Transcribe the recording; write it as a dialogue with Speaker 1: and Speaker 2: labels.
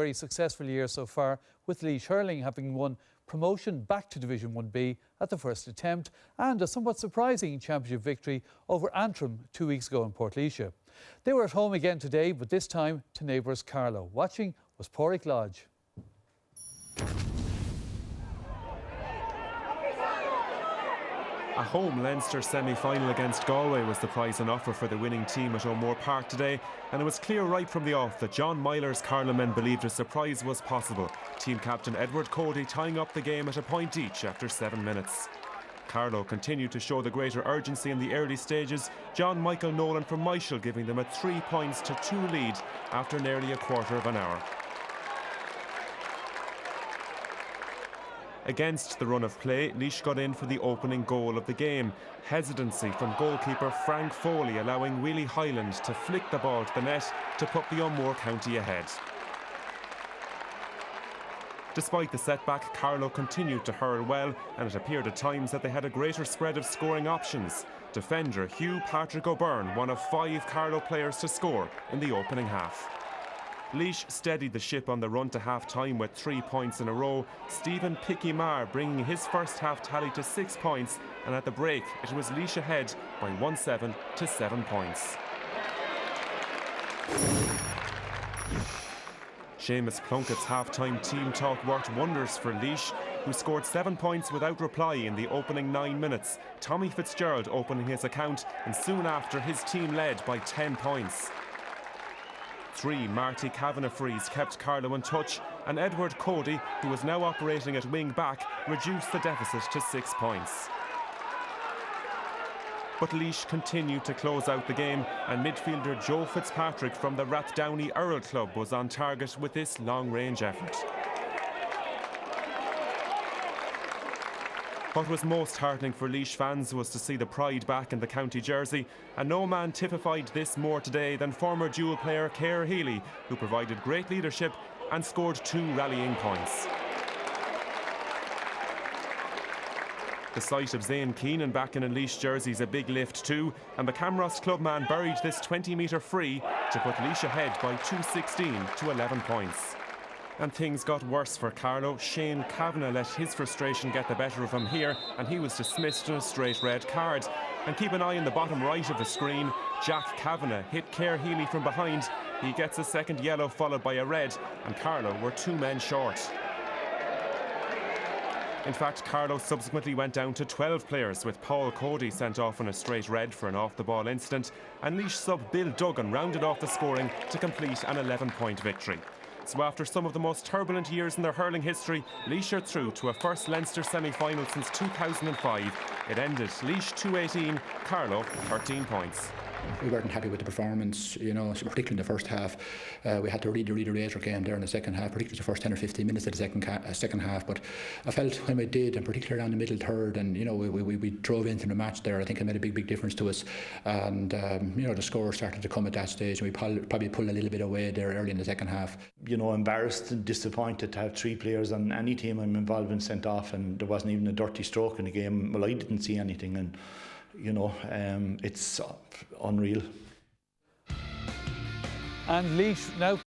Speaker 1: Very successful year so far, with Laois Hurling having won promotion back to Division 1B at the first attempt, and a somewhat surprising championship victory over Antrim 2 weeks ago in Portlaoise. They were at home again today, but this time to neighbours Carlow. Watching was Pádraig Lodge.
Speaker 2: A home Leinster semi-final against Galway was the prize on offer for the winning team at O'Moore Park today, and it was clear right from the off that John Myler's Carlow men believed a surprise was possible. Team captain Edward Cody tying up the game at a point each after 7 minutes. Carlow continued to show the greater urgency in the early stages, John Michael Nolan from Michael giving them a 3 points to 2 lead after nearly a quarter of an hour. Against the run of play, Laois got in for the opening goal of the game. Hesitancy from goalkeeper Frank Foley allowing Willie Hyland to flick the ball to the net to put the O'Moore county ahead. Despite the setback, Carlow continued to hurl well, and it appeared at times that they had a greater spread of scoring options. Defender Hugh Patrick O'Byrne, one of 5 Carlow players to score in the opening half. Laois steadied the ship on the run to half-time with 3 points in a row. Stephen Picky Marr bringing his first half tally to 6 points, and at the break it was Laois ahead by 1-7 to 7 points. Seamus Plunkett's half-time team talk worked wonders for Laois, who scored 7 points without reply in the opening 9 minutes. Tommy Fitzgerald opening his account, and soon after his team led by 10 points. 3 Marty Kavanagh frees kept Carlow in touch, and Edward Cody, who was now operating at wing back, reduced the deficit to 6 points. But Laois continued to close out the game, and midfielder Joe Fitzpatrick from the Rathdowney Earl Club was on target with this long-range effort. What was most heartening for Laois fans was to see the pride back in the county jersey, and no man typified this more today than former dual player Cahir Healy, who provided great leadership and scored 2 rallying points. The sight of Zane Keenan back in a Laois jersey is a big lift too, and the Camross clubman buried this 20-metre free to put Laois ahead by 2:16 to 11 points. And things got worse for Carlow. Shane Kavanagh let his frustration get the better of him here, and he was dismissed on a straight red card. And keep an eye on the bottom right of the screen. Jack Kavanagh hit Cahir Healy from behind. He gets a second yellow followed by a red, and Carlow were 2 men short. In fact, Carlow subsequently went down to 12 players, with Paul Cody sent off on a straight red for an off-the-ball incident, and Laois sub Bill Duggan rounded off the scoring to complete an 11-point victory. So after some of the most turbulent years in their hurling history, Laois are through to a first Leinster semi-final since 2005. It ended Laois 218, Carlow 13 points.
Speaker 3: We weren't happy with the performance, particularly in the first half. We had to really rate our game there in the second half, particularly the first 10 or 15 minutes of the second half. But I felt when we did, and particularly around the middle third, and we drove into the match there, I think it made a big difference to us. And the score started to come at that stage, and we probably pulled a little bit away there early in the second half.
Speaker 4: Embarrassed and disappointed to have 3 players on any team I'm involved in sent off, and there wasn't even a dirty stroke in the game. Well, I didn't see anything, and it's unreal.
Speaker 1: And Laois now